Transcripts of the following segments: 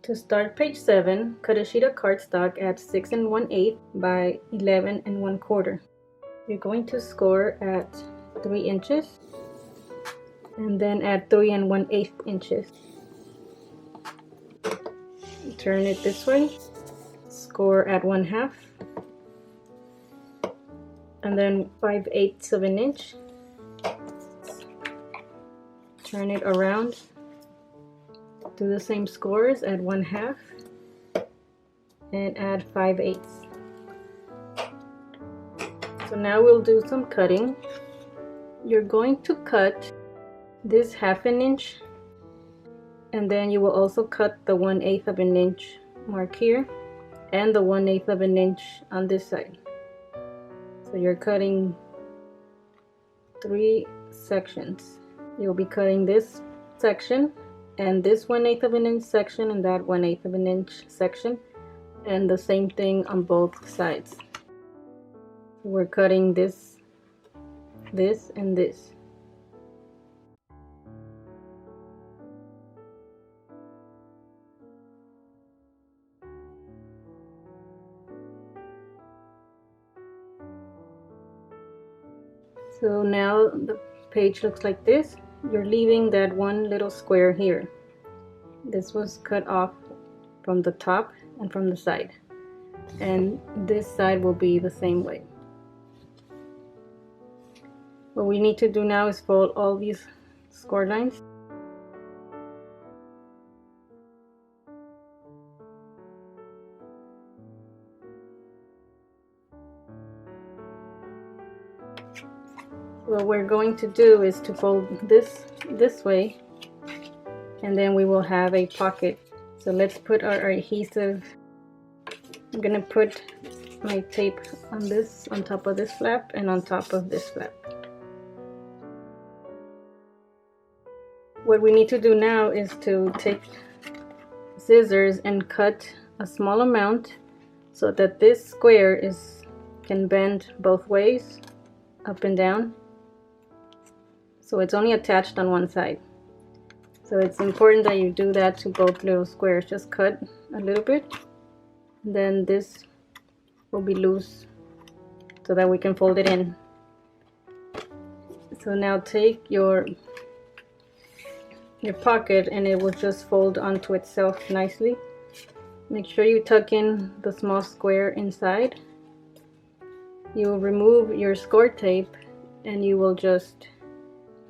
To start page 7, cut a sheet of cardstock at 6 1/8 by 11 1/4. You're going to score at 3 inches and then at 3 1/8 inches. Turn it this way, score at 1/2 and then 5/8 of an inch. Turn it around, do the same scores at 1/2 and add 5/8. So now we'll do some cutting. You're going to cut this 1/2 an inch, and then you will also cut the 1/8 of an inch mark here and the 1/8 of an inch on this side. So you're cutting 3 sections. You'll be cutting this section and this 1/8 of an inch section and that 1/8 of an inch section, and the same thing on both sides. We're cutting this, and this. So now the page looks like this. You're leaving that one little square here. This was cut off from the top and from the side, and this side will be the same way. What we need to do now is fold all these score lines. What we're going to do is to fold this way, and then we will have a pocket. So let's put our adhesive. I'm gonna put my tape on top of this flap and on top of this flap. What we need to do now is to take scissors and cut a small amount so that this square can bend both ways, up and down. So it's only attached on one side. So it's important that you do that to both little squares. Just cut a little bit, then this will be loose so that we can fold it in. So now take your pocket and it will just fold onto itself nicely. Make sure you tuck in the small square inside. You will remove your score tape and you will just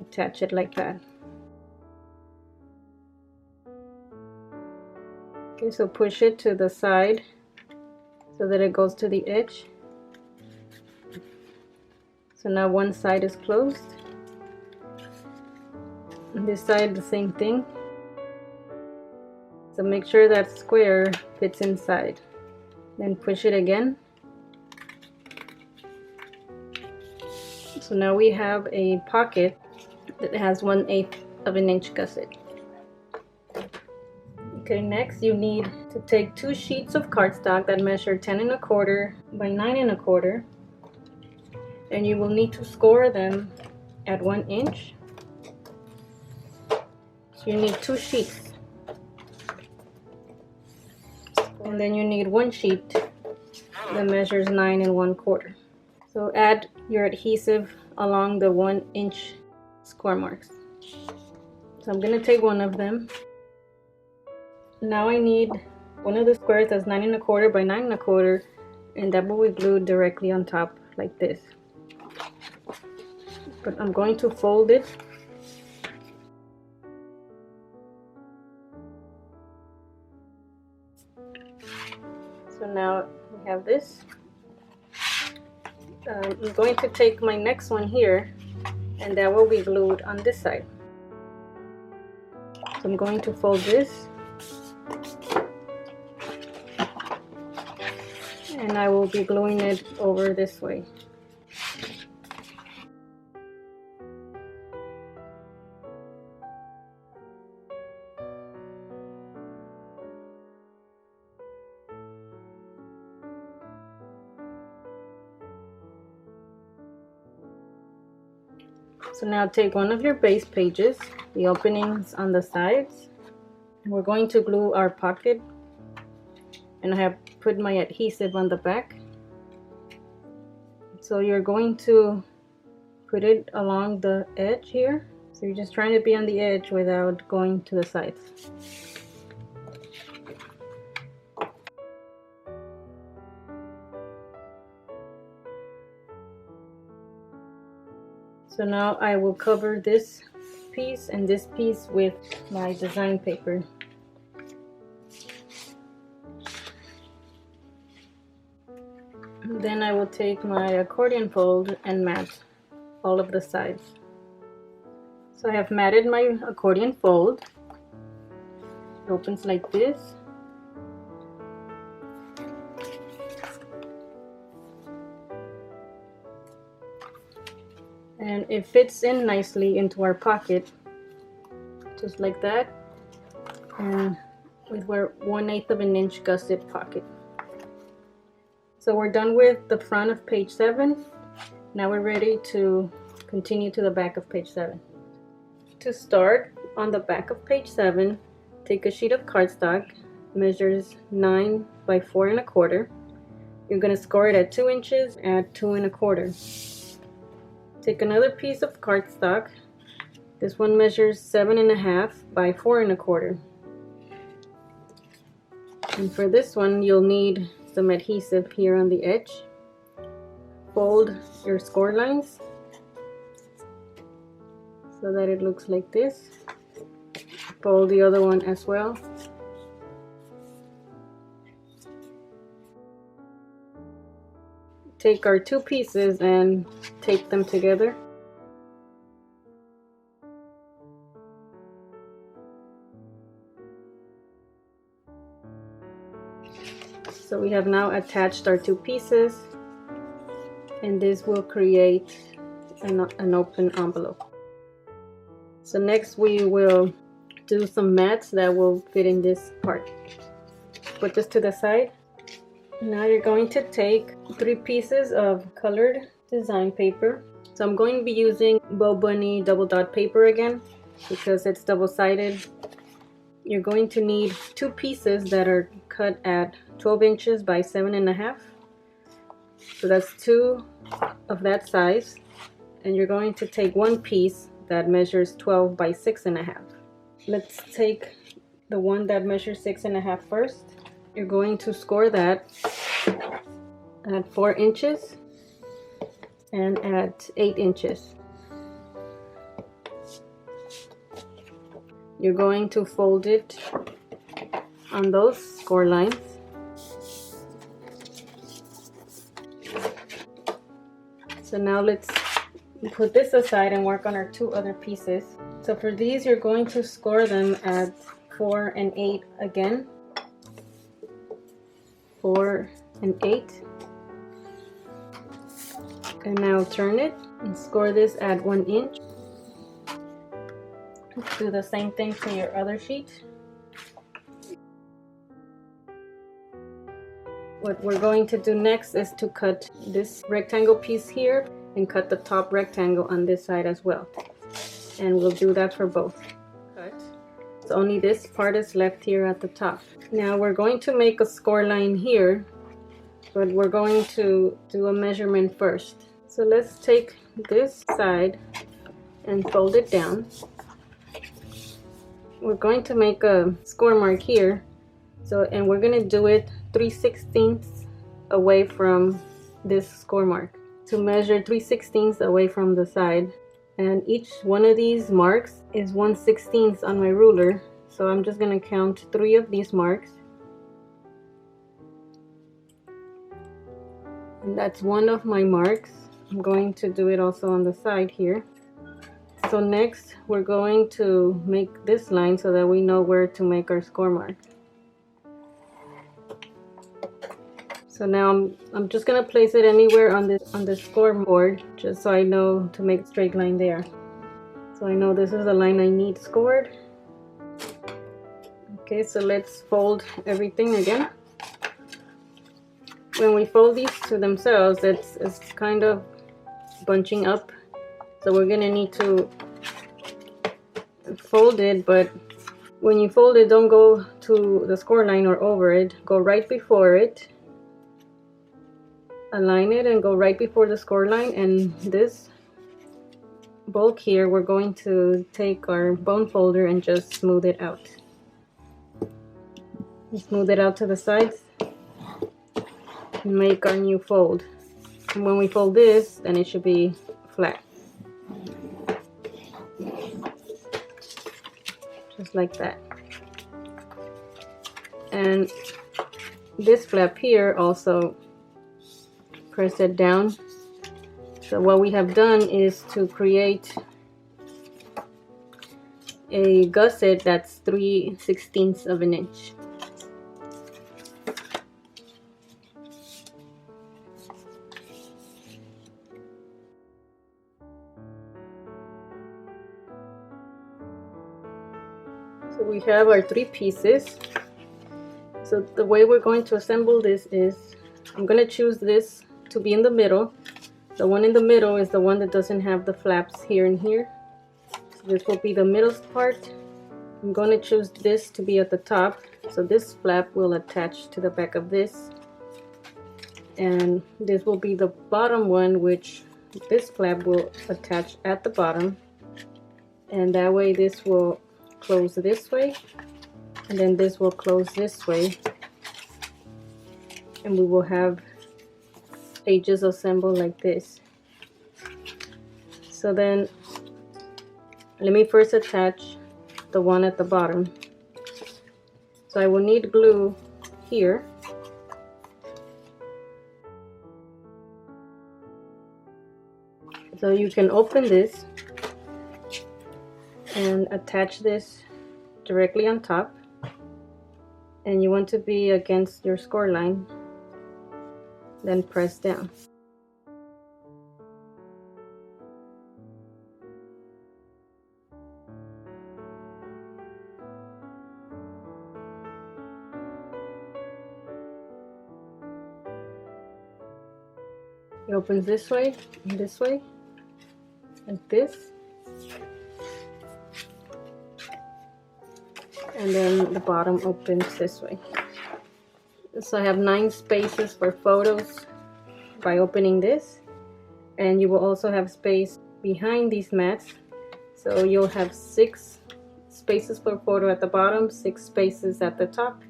attach it like that. Okay, so push it to the side so that it goes to the edge. So now one side is closed. And this side the same thing. So make sure that square fits inside. Then push it again. So now we have a pocket that has 1/8 of an inch gusset. Okay, next you need to take 2 sheets of cardstock that measure 10 1/4 by 9 1/4, and you will need to score them at 1 inch. So you need 2 sheets, and then you need 1 sheet that measures 9 1/4. So add your adhesive along the 1 inch score marks. So I'm going to take one of them. Now I need one of the squares that's 9 1/4 by 9 1/4, and that will be glued directly on top like this. But I'm going to fold it. So now we have this. I'm going to take my next one here, and that will be glued on this side. So I'm going to fold this, and I will be gluing it over this way. So now take one of your base pages, the openings on the sides, We're going to glue our pocket, and I have put my adhesive on the back. So you're going to put it along the edge here. So you're just trying to be on the edge without going to the sides. So now I will cover this piece and this piece with my design paper. Then I will take my accordion fold and mat all of the sides. So I have matted my accordion fold. It opens like this. And it fits in nicely into our pocket, just like that, and with our 1/8 of an inch gusset pocket. So we're done with the front of page 7. Now we're ready to continue to the back of page 7. To start, on the back of page 7, take a sheet of cardstock, measures 9 by 4 1/4. You're going to score it at 2 inches at 2 1/4. Take another piece of cardstock. This one measures 7 1/2 by 4 1/4. And for this one, you'll need some adhesive here on the edge. Fold your score lines so that it looks like this. Fold the other one as well. Take our 2 pieces and tape them together. So we have now attached our 2 pieces, and this will create an open envelope. So next we will do some mats that will fit in this part. Put this to the side. Now you're going to take 3 pieces of colored design paper. So I'm going to be using Bo Bunny double dot paper again because it's double-sided. You're going to need 2 pieces that are cut at 12 inches by 7 1/2. So that's 2 of that size. And you're going to take 1 piece that measures 12 by 6 1/2. Let's take the one that measures 6 1/2 first. You're going to score that at 4 inches and at 8 inches. You're going to fold it on those score lines. So now let's put this aside and work on our 2 other pieces. So for these, you're going to score them at 4 and 8 again. 4 and 8. And now turn it and score this at 1 inch. Do the same thing to your other sheet. What we're going to do next is to cut this rectangle piece here and cut the top rectangle on this side as well. And we'll do that for both. Cut. So only this part is left here at the top. Now we're going to make a score line here, but we're going to do a measurement first. So let's take this side and fold it down. We're going to make a score mark here. And we're going to do it 3/16 away from this score mark. To measure 3/16 away from the side. And each one of these marks is 1/16 on my ruler. So I'm just going to count 3 of these marks. And that's one of my marks. I'm going to do it also on the side here. So next we're going to make this line so that we know where to make our score mark. So now I'm just gonna place it anywhere on the scoreboard, just so I know to make a straight line there. So I know this is the line I need scored. Okay, so let's fold everything again. When we fold these to themselves, it's kind of bunching up. So we're gonna need to fold it, but When you fold it, don't go to the score line or over it. Go right before it. Align it and go right before the score line, and this bulk here, we're going to take our bone folder and just smooth it out. Smooth it out to the sides and make our new fold. And when we fold this, then it should be flat. Just like that. And this flap here, also press it down. So what we have done is to create a gusset that's 3/16 of an inch. So we have our 3 pieces. So the way we're going to assemble this is, I'm going to choose this to be in the middle. The one in the middle is the one that doesn't have the flaps here and here. So this will be the middle part. I'm going to choose this to be at the top. So this flap will attach to the back of this. And this will be the bottom one, which this flap will attach at the bottom. And that way this will close this way. And then this will close this way. And we will have pages assembled like this. So then let me first attach the one at the bottom. So I will need glue here. So you can open this and attach this directly on top, and you want to be against your score line, then press down. It opens this way and this way, like this. And then the bottom opens this way. So I have 9 spaces for photos by opening this. And you will also have space behind these mats. So you'll have 6 spaces for photo at the bottom, 6 spaces at the top.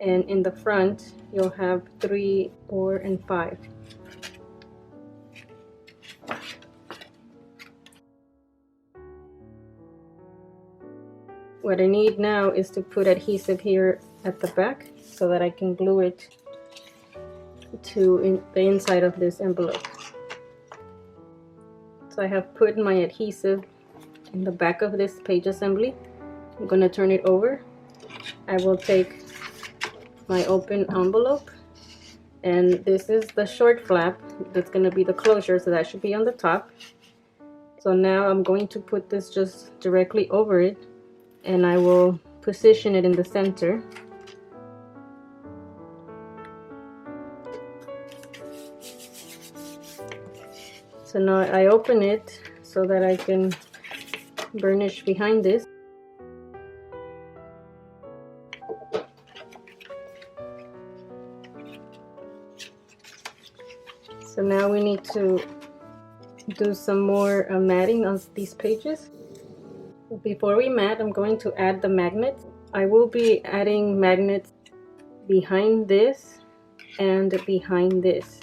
And in the front, you'll have 3, 4, and 5. What I need now is to put adhesive here at the back so that I can glue it to the inside of this envelope. So I have put my adhesive in the back of this page assembly. I'm going to turn it over. I will take my open envelope, and this is the short flap that's going to be the closure, so that should be on the top. So now I'm going to put this just directly over it, and I will position it in the center. So now I open it so that I can burnish behind this. So now we need to do some more matting on these pages. Before we mat, I'm going to add the magnets. I will be adding magnets behind this and behind this,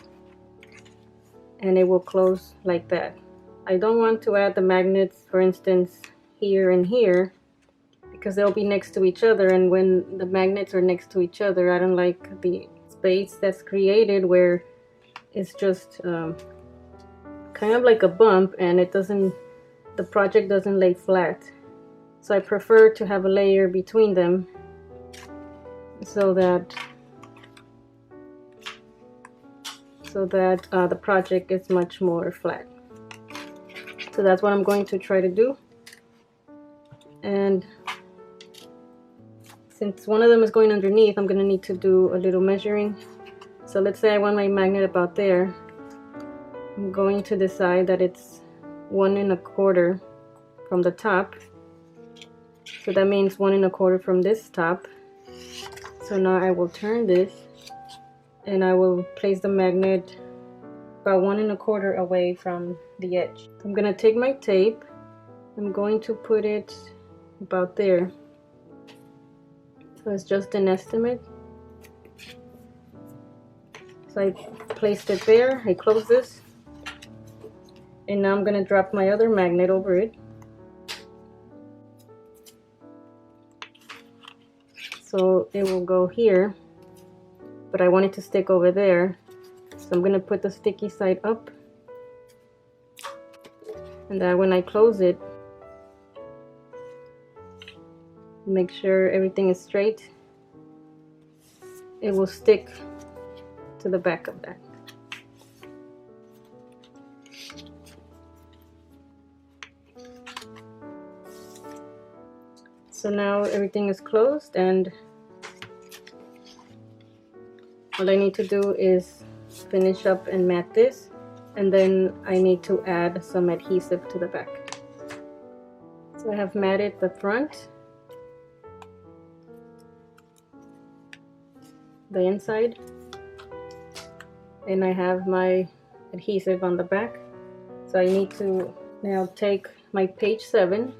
and it will close like that. I don't want to add the magnets, for instance, here and here, because they'll be next to each other, and when the magnets are next to each other, I don't like the space that's created where it's just kind of like a bump, and the project doesn't lay flat. So I prefer to have a layer between them so that the project is much more flat. So that's what I'm going to try to do. And since one of them is going underneath, I'm going to need to do a little measuring. So let's say I want my magnet about there. I'm going to decide that it's 1 1/4 from the top. So that means 1 1/4 from this top. So now I will turn this and I will place the magnet about 1 1/4 away from the edge. I'm gonna take my tape. I'm going to put it about there. So it's just an estimate. So I placed it there, I close this, and now I'm gonna drop my other magnet over it. So it will go here, but I want it to stick over there. So I'm gonna put the sticky side up, and then when I close it, make sure everything is straight, it will stick to the back of that. So now everything is closed, and all I need to do is finish up and mat this, and then I need to add some adhesive to the back. So I have matted the front, the inside, and I have my adhesive on the back. So I need to now take my page 7.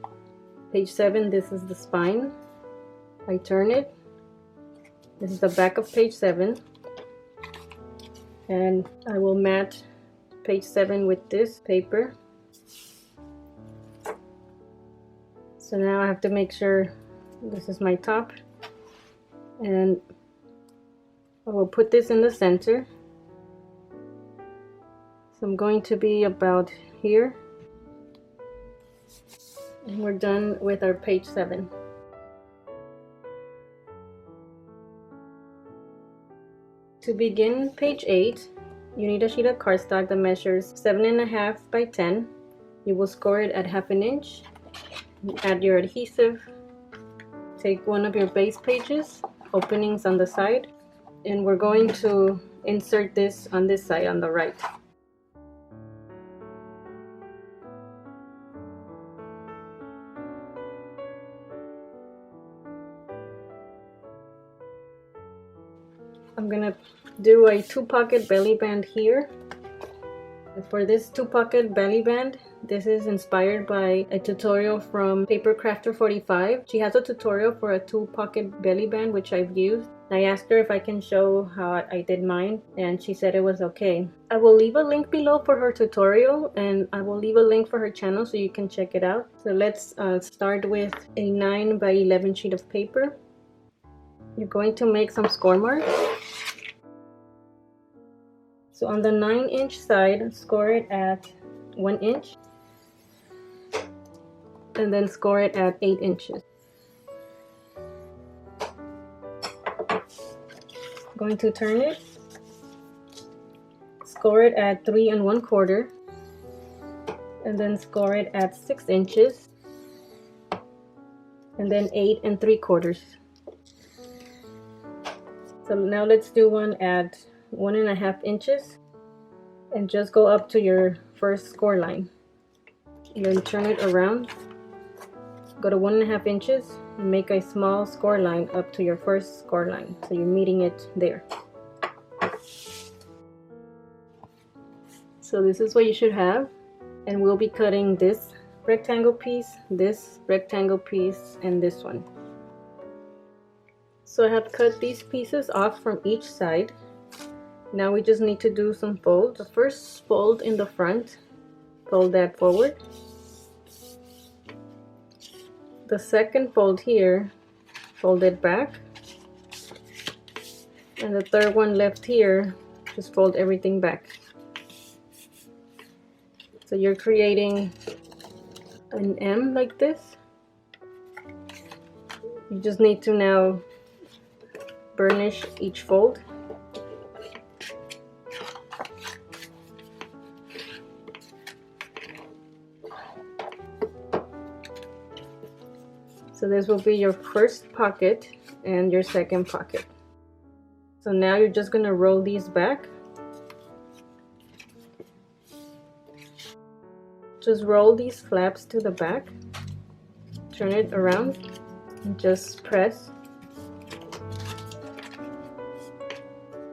Page 7, this is the spine. I turn it. This is the back of page 7. And I will mat page 7 with this paper. So now I have to make sure this is my top. And I will put this in the center. So I'm going to be about here. And we're done with our page 7. To begin page 8, you need a sheet of cardstock that measures 7.5 by 10. You will score it at 1/2 inch. Add your adhesive. Take one of your base pages, openings on the side, and we're going to insert this on this side on the right. I'm gonna do a 2-pocket belly band here. For this 2-pocket belly band, this is inspired by a tutorial from Paper Crafter 45. She has a tutorial for a 2-pocket belly band, which I've used. I asked her if I can show how I did mine, and she said it was okay. I will leave a link below for her tutorial, and I will leave a link for her channel so you can check it out. So let's start with a 9 by 11 sheet of paper. You're going to make some score marks. So on the 9-inch side, score it at 1 inch, and then score it at 8 inches. Going to turn it, score it at 3 1/4, and then score it at 6 inches, and then 8 3/4. So now let's do one at 1 1/2 inches, and just go up to your first score line. And then turn it around, go to 1 1/2 inches, and make a small score line up to your first score line, so you're meeting it there. So this is what you should have, and we'll be cutting this rectangle piece, this rectangle piece, and this one. So I have cut these pieces off from each side. Now we just need to do some folds. The first fold in the front, fold that forward. The second fold here, fold it back. And the third one left here, just fold everything back. So you're creating an M like this. You just need to now burnish each fold. So this will be your first pocket and your second pocket. So now you're just going to roll these back. Just roll these flaps to the back. Turn it around. and just press.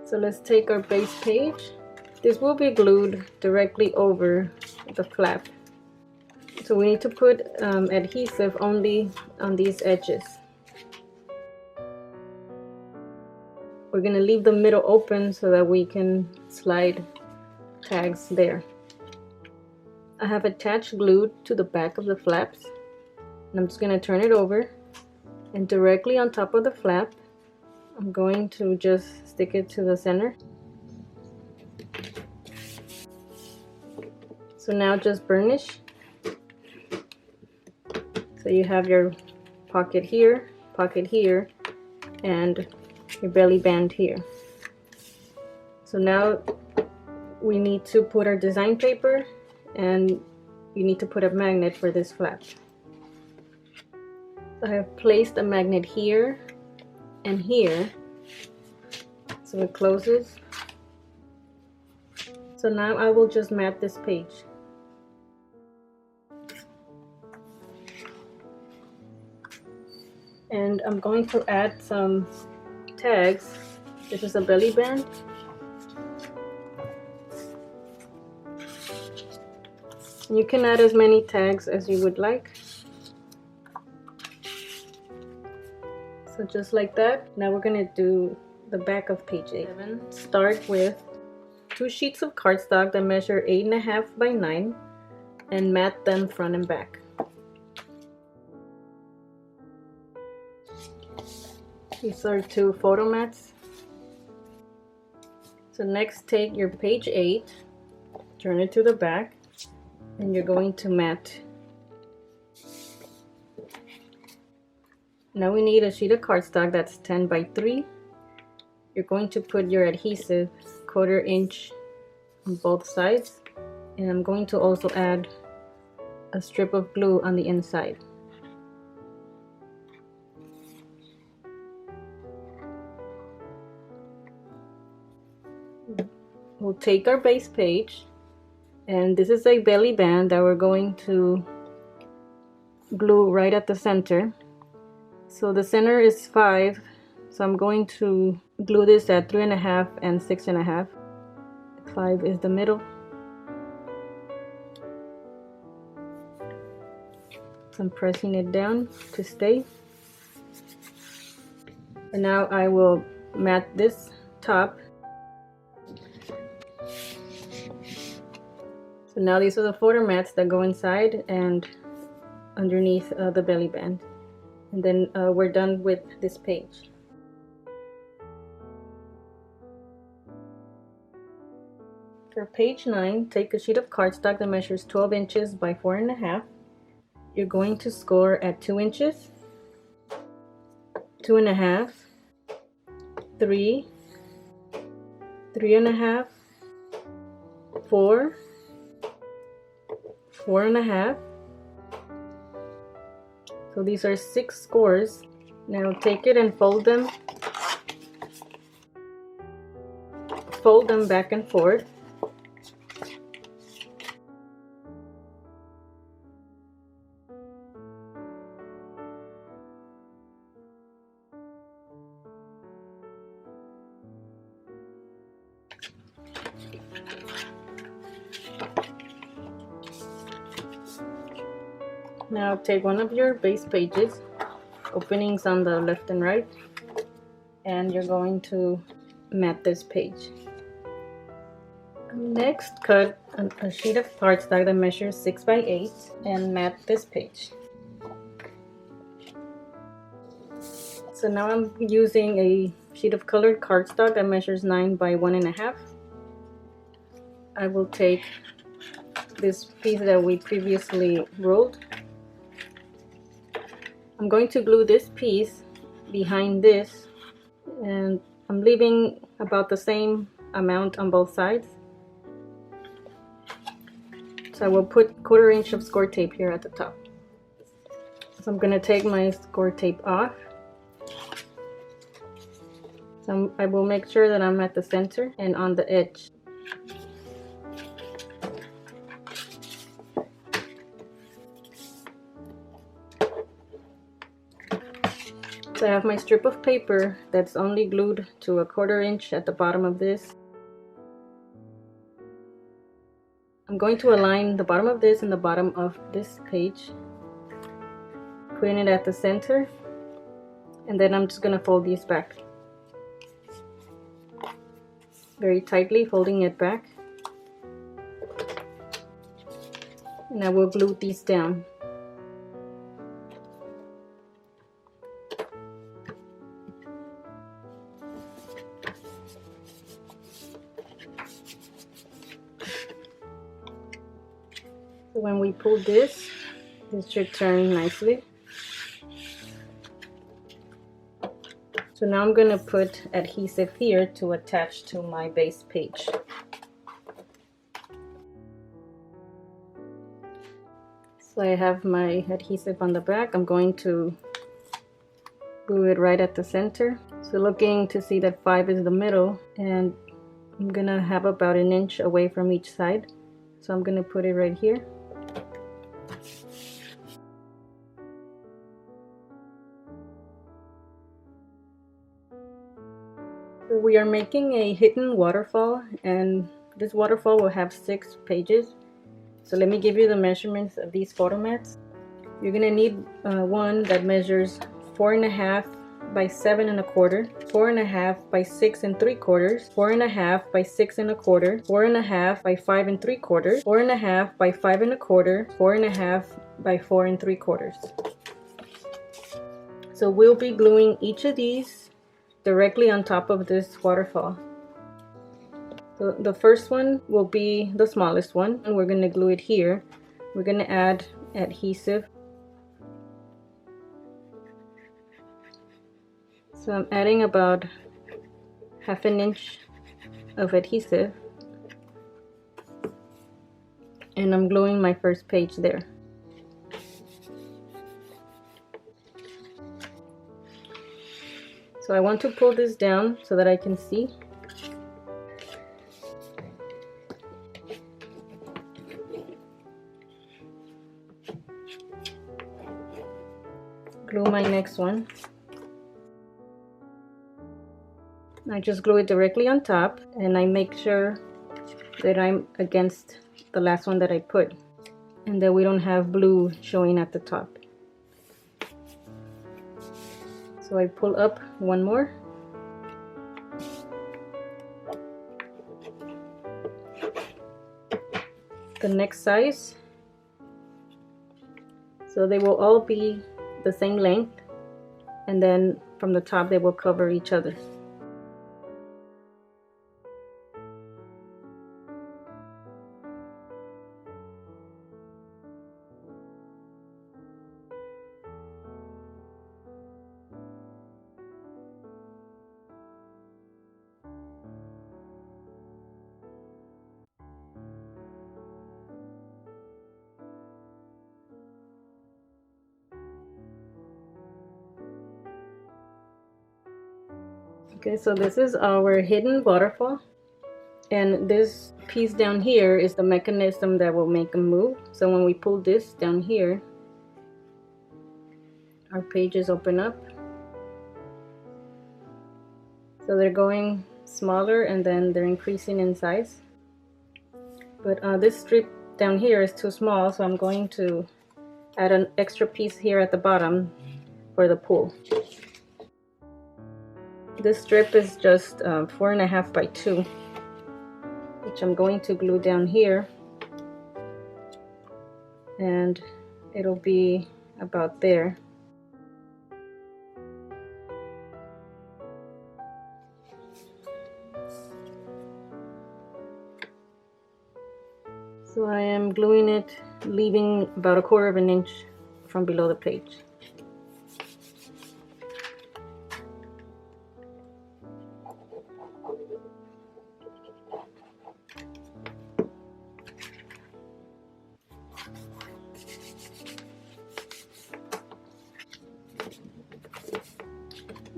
So let's take our base page. This will be glued directly over the flap. So we need to put adhesive only on these edges. We're going to leave the middle open so that we can slide tags there. I have attached glue to the back of the flaps, and I'm just going to turn it over, and directly on top of the flap I'm going to just stick it to the center. So now just burnish. So you have your pocket here, and your belly band here. So now we need to put our design paper, and you need to put a magnet for this flap. So I have placed a magnet here and here, so it closes. So now I will just mat this page. And I'm going to add some tags. This is a belly band. You can add as many tags as you would like. So just like that. Now we're going to do the back of page 8. Start with 2 sheets of cardstock that measure 8.5 by 9 and mat them front and back. These are 2 photo mats. So next take your page 8, turn it to the back, and you're going to mat. Now we need a sheet of cardstock that's 10 by 3. You're going to put your adhesive 1/4 inch on both sides, and I'm going to also add a strip of glue on the inside. We'll take our base page, and this is a belly band that we're going to glue right at the center. So the center is 5, so I'm going to glue this at 3.5 and 6.5. 5 is the middle. So I'm pressing it down to stay. And now I will mat this top. So now these are the photo mats that go inside and underneath the belly band. And then we're done with this page. For page 9, take a sheet of cardstock that measures 12 inches by 4.5. You're going to score at 2 inches, 2.5, 3, 3.5, 4, 4.5. So these are 6 scores. Now take it and fold them back and forth. Now take one of your base pages, openings on the left and right, and you're going to mat this page. Next, cut a sheet of cardstock that measures 6 by 8 and mat this page. So now I'm using a sheet of colored cardstock that measures 9 by 1.5. I will take this piece that we previously rolled. I'm going to glue this piece behind this, and I'm leaving about the same amount on both sides. So I will put 1/4 inch of score tape here at the top. So I'm going to take my score tape off. So I will make sure that I'm at the center and on the edge. So I have my strip of paper that's only glued to a 1/4 inch at the bottom of this. I'm going to align the bottom of this and the bottom of this page, putting it at the center, and then I'm just going to fold these back. Very tightly folding it back. And I will glue these down. So when we pull this should turn nicely. So now I'm going to put adhesive here to attach to my base page. So I have my adhesive on the back. I'm going to glue it right at the center. So looking to see that 5 is the middle, and I'm gonna have about 1 inch away from each side. So I'm gonna put it right here. So we are making a hidden waterfall, and this waterfall will have 6 pages. So let me give you the measurements of these photo mats. You're gonna need one that measures 4.5 by 7 1/4, 4.5 by 6 3/4, 4.5 by 6 1/4, 4.5 by 5 3/4, 4.5 by 5 1/4, 4.5 by 4 3/4. So we'll be gluing each of these directly on top of this waterfall. So the first one will be the smallest one, and we're going to glue it here. We're going to add adhesive. So I'm adding about 1/2 inch of adhesive, and I'm gluing my first page there. So I want to pull this down so that I can see. Glue my next one. I just glue it directly on top, and I make sure that I'm against the last one that I put, and that we don't have blue showing at the top. So I pull up one more. The next size. So they will all be the same length, and then from the top they will cover each other. Okay, so this is our hidden waterfall, and this piece down here is the mechanism that will make them move. So when we pull this down here, our pages open up. So they're going smaller, and then they're increasing in size. But this strip down here is too small, so I'm going to add an extra piece here at the bottom for the pull. This strip is just 4.5 by 2, which I'm going to glue down here, and it'll be about there. So I am gluing it, leaving about 1/4 inch from below the page.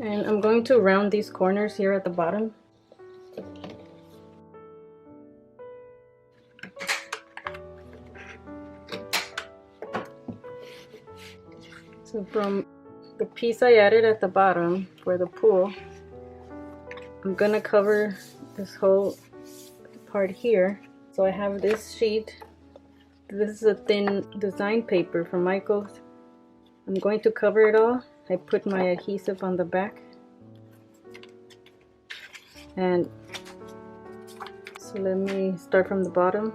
And I'm going to round these corners here at the bottom. So from the piece I added at the bottom for the pool, I'm gonna cover this whole part here. So I have this sheet. This is a thin design paper from Michaels. I'm going to cover it all. I put my adhesive on the back. And so let me start from the bottom.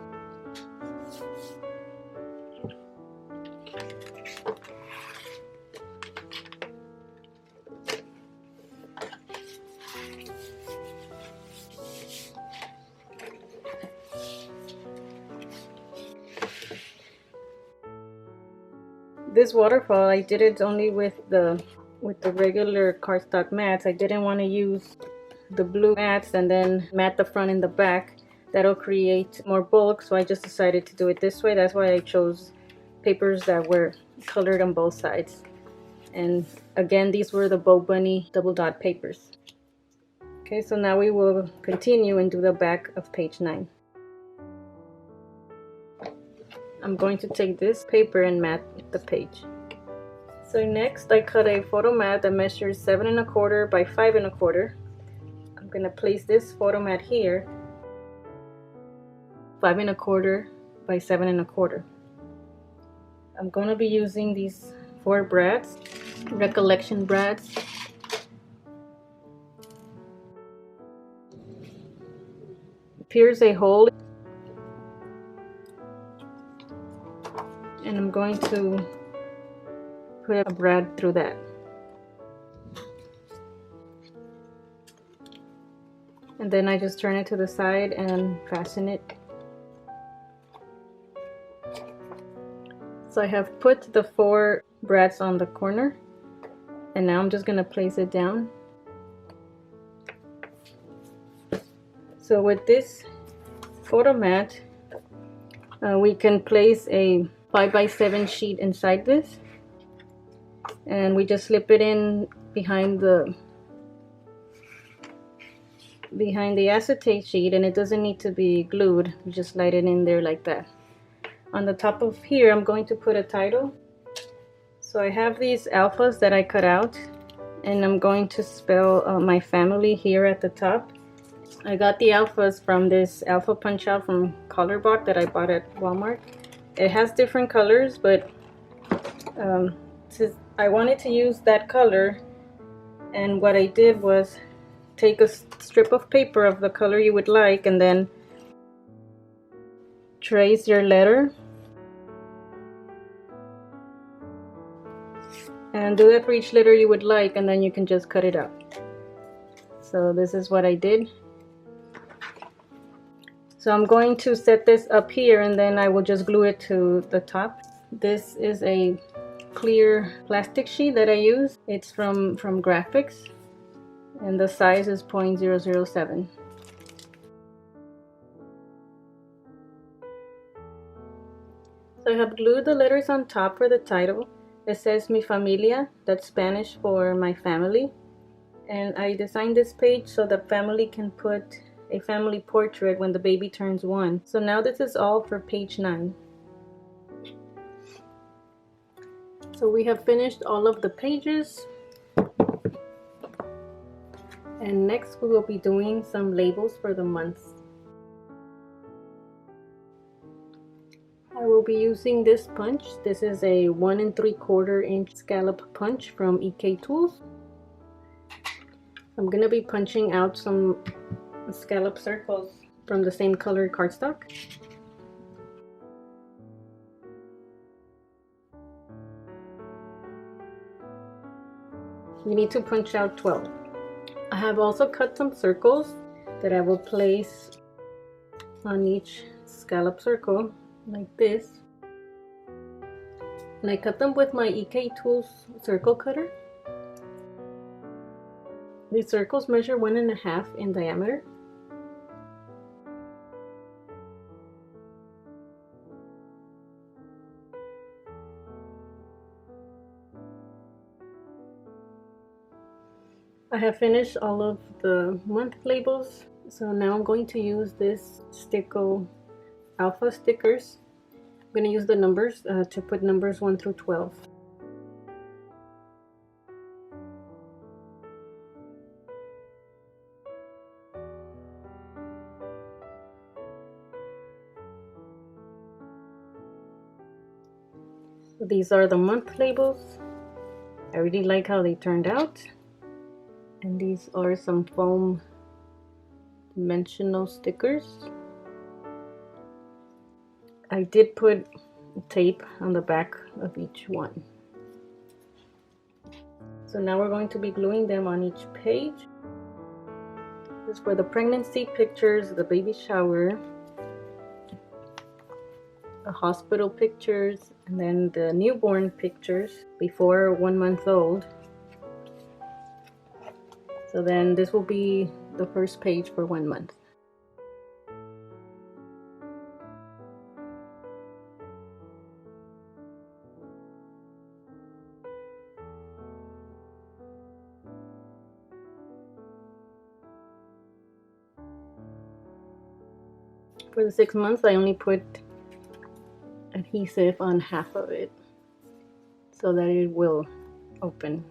This waterfall, I did it only with the regular cardstock mats. I didn't want to use the blue mats and then mat the front and the back. That'll create more bulk, so I just decided to do it this way. That's why I chose papers that were colored on both sides. And again, these were the Bow Bunny double dot papers. Okay, so now we will continue and do the back of page 9. I'm going to take this paper and mat the page. So next I cut a photo mat that measures 7 1/4 by 5 1/4. I'm going to place this photo mat here, 5 1/4 by 7 1/4. I'm going to be using these 4 brads, recollection brads. Pierce a hole, and I'm going to put a brad through that. And then I just turn it to the side and fasten it. So I have put the 4 brads on the corner, and now I'm just going to place it down. So with this photo mat, we can place a 5 by 7 sheet inside this, and we just slip it in behind the acetate sheet, and it doesn't need to be glued. You just slide it in there like that. On the top of here, I'm going to put a title. So I have these alphas that I cut out, and I'm going to spell my family here at the top. I got the alphas from this alpha punch out from Colorblock that I bought at Walmart. It has different colors, but I wanted to use that color, and what I did was take a strip of paper of the color you would like and then trace your letter, and do that for each letter you would like, and then you can just cut it out. So this is what I did. So I'm going to set this up here, and then I will just glue it to the top. This is a clear plastic sheet that I use. It's from Graphics, and the size is 0.007. So I have glued the letters on top for the title. It says Mi Familia, that's Spanish for my family. And I designed this page so the family can put a family portrait when the baby turns 1. So now this is all for page 9. So we have finished all of the pages, and next we will be doing some labels for the months. I will be using this punch. This is a 1 3/4 inch scallop punch from EK Tools. I'm gonna be punching out some scallop circles from the same colored cardstock. You need to punch out 12. I have also cut some circles that I will place on each scallop circle like this. And I cut them with my EK Tools circle cutter. These circles measure 1.5 in diameter. I have finished all of the month labels, so now I'm going to use this Sticko Alpha stickers. I'm going to use the numbers to put numbers 1 through 12. These are the month labels. I really like how they turned out. And these are some foam dimensional stickers. I did put tape on the back of each one. So now we're going to be gluing them on each page. This is for the pregnancy pictures, the baby shower, the hospital pictures, and then the newborn pictures before 1 month old. So then this will be the first page for 1 month. For the 6 months, I only put adhesive on half of it so that it will open.